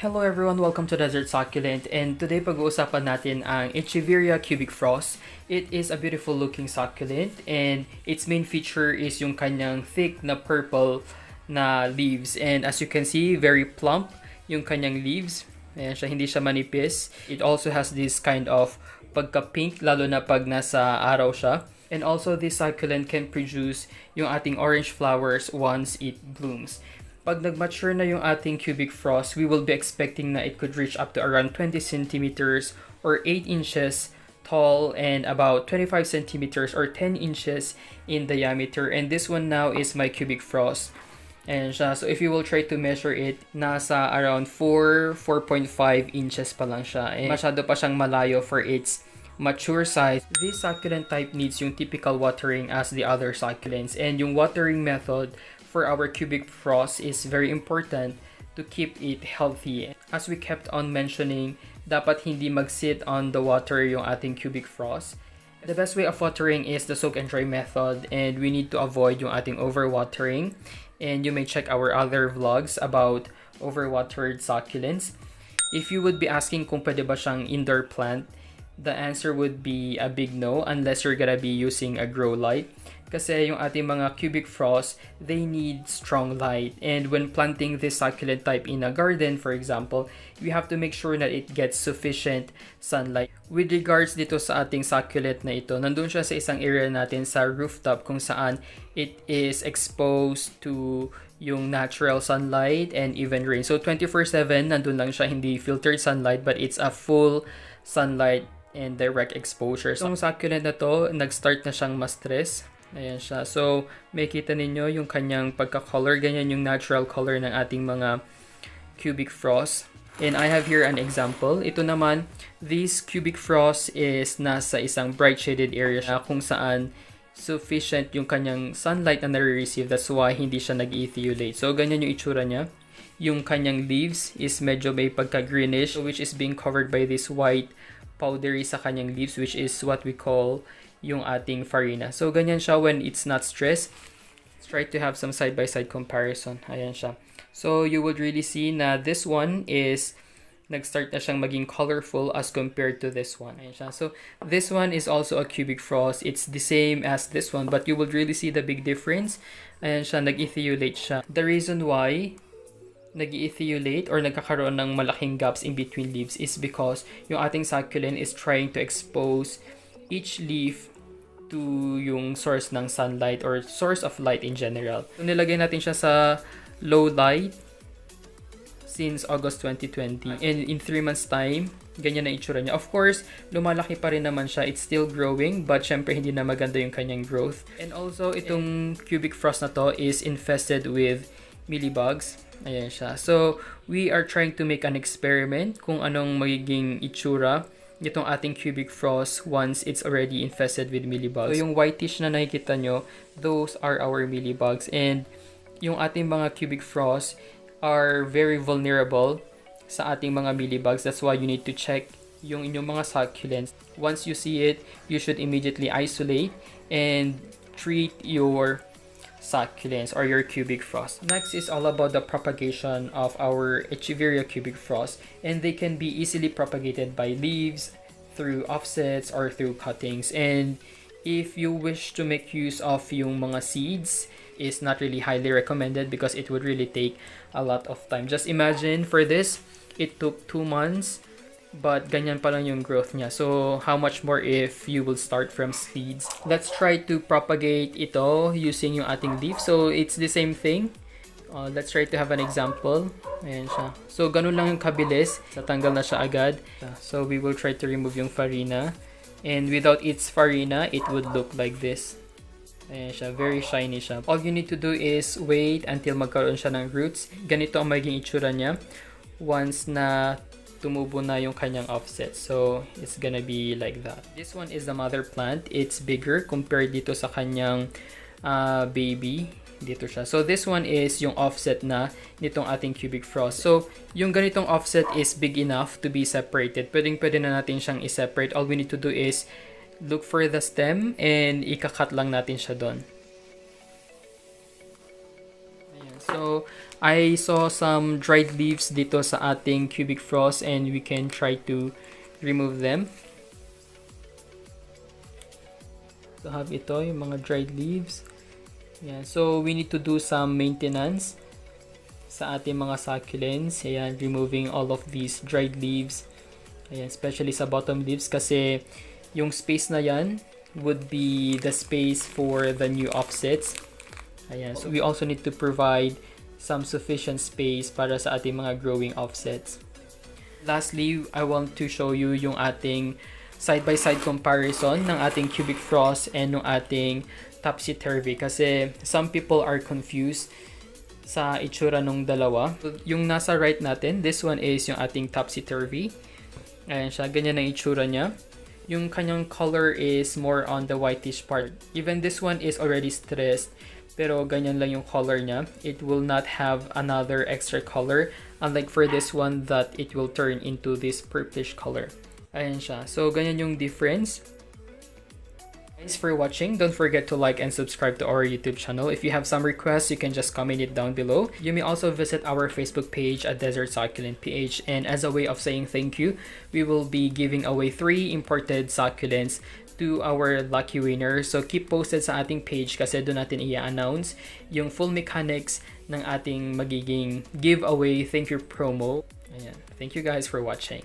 Hello everyone, welcome to Desert Succulent, and today pag-uusapan natin ang Echeveria Cubic Frost. It is a beautiful looking succulent and its main feature is yung kanyang thick na purple na leaves, and as you can see, very plump yung kanyang leaves. Ayan siya, hindi siya manipis. It also has this kind of pagka-pink lalo na pag nasa araw siya. And also this succulent can produce yung ating orange flowers once it blooms. Pag nag-mature na yung ating cubic frost, we will be expecting na it could reach up to around 20 centimeters or 8 inches tall and about 25 centimeters or 10 inches in diameter. And this one now is my cubic frost. And siya, so if you will try to measure it, nasa around 4.5 inches pa lang siya. And masyado pa siyang malayo for its mature size. This succulent type needs yung typical watering as the other succulents. And yung watering method for our cubic frost is very important to keep it healthy. As we kept on mentioning, dapat hindi mag-sit on the water yung ating cubic frost. The best way of watering is the soak and dry method, and we need to avoid yung ating overwatering. And you may check our other vlogs about overwatered succulents. If you would be asking kung pwede ba siyang indoor plant, the answer would be a big no unless you're gonna be using a grow light. Kasi yung ating mga cubic frost, they need strong light. And when planting this succulent type in a garden, for example, we have to make sure that it gets sufficient sunlight. With regards dito sa ating succulent na ito, nandun siya sa isang area natin sa rooftop kung saan it is exposed to yung natural sunlight and even rain. So 24/7, nandun lang siya, hindi filtered sunlight, but it's a full sunlight and direct exposure. So, yung succulent na to, nag-start na siyang ma-stress. Ayan siya. So, may kita ninyo yung kanyang pagka-color. Ganyan yung natural color ng ating mga cubic frost. And I have here an example. Ito naman, this cubic frost is nasa isang bright shaded area siya kung saan sufficient yung kanyang sunlight na nare-receive. That's why hindi siya nag-etiolate. So, ganyan yung itsura niya. Yung kanyang leaves is medyo may pagka-greenish, which is being covered by this white powdery sa kanyang leaves, which is what we call yung ating farina. So, ganyan siya when it's not stressed. Let's try to have some side-by-side comparison. Ayan siya. So, you would really see na this one is nag-start na siyang maging colorful as compared to this one. Ayan siya. So, this one is also a cubic frost. It's the same as this one, but you would really see the big difference. Ayan siya, nag-etiolate siya. The reason why nag-etiolate or nagkakaroon ng malaking gaps in between leaves is because yung ating succulent is trying to expose each leaf to yung source ng sunlight or source of light in general. So, nilagay natin siya sa low light since August 2020. And in 3 months time, ganyan na itsura niya. Of course, lumalaki pa rin naman siya. It's still growing, but syempre hindi na maganda yung kanyang growth. And also, itong cubic frost na to is infested with mealybugs. Ayan siya. So, we are trying to make an experiment kung anong magiging itsura itong ating cubic frost once it's already infested with mealybugs. So, yung whitish na nakikita nyo, those are our mealybugs. And yung ating mga cubic frost are very vulnerable sa ating mga mealybugs. That's why you need to check yung inyong mga succulents. Once you see it, you should immediately isolate and treat your succulents or your cubic frost. Next is all about the propagation of our Echeveria cubic frost, and they can be easily propagated by leaves, through offsets, or through cuttings. And if you wish to make use of yung mga seeds, is not really highly recommended because it would really take a lot of time. Just imagine for this, it took 2 months, but ganyan pa lang yung growth niya. So, how much more if you will start from seeds? Let's try to propagate ito using yung ating leaf. So, it's the same thing. Let's try to have an example. Ayan siya. So, ganun lang yung kabilis. Tatanggal na siya agad. So, we will try to remove yung farina. And without its farina, it would look like this. Ayan siya. Very shiny siya. All you need to do is wait until magkaroon siya ng roots. Ganito ang magiging itsura niya once na tumubo na yung kanyang offset. So, it's gonna be like that. This one is the mother plant. It's bigger compared dito sa kanyang baby. Dito siya. So, this one is yung offset na nitong ating cubic frost. So, yung ganitong offset is big enough to be separated. Pwede na natin siyang i-separate. All we need to do is look for the stem and ikakat lang natin siya doon. So, I saw some dried leaves dito sa ating cubic frost and we can try to remove them. So, have ito, yung mga dried leaves. Ayan. So, we need to do some maintenance sa ating mga succulents. Ayan, removing all of these dried leaves. Ayan, especially sa bottom leaves kasi yung space na yan would be the space for the new offsets. Ayan, so we also need to provide some sufficient space para sa ating mga growing offsets. Lastly, I want to show you yung ating side-by-side comparison ng ating cubic frost and ng ating topsy-turvy kasi some people are confused sa itsura ng dalawa. Yung nasa right natin, this one is yung ating topsy-turvy. Ayan siya, ganyan ang itsura niya. Yung kanyang color is more on the whitish part. Even this one is already stressed, pero ganyan lang yung color niya. It will not have another extra color, unlike for this one that it will turn into this purplish color. Ayan siya. So, ganyan yung difference. Thanks for watching. Don't forget to like and subscribe to our YouTube channel. If you have some requests, you can just comment it down below. You may also visit our Facebook page at Desert Succulent PH. And as a way of saying thank you, we will be giving away 3 imported succulents to our lucky winner. So keep posted sa ating page kasi doon natin i-announce yung full mechanics ng ating magiging giveaway thank you promo. Ayan. Thank you guys for watching.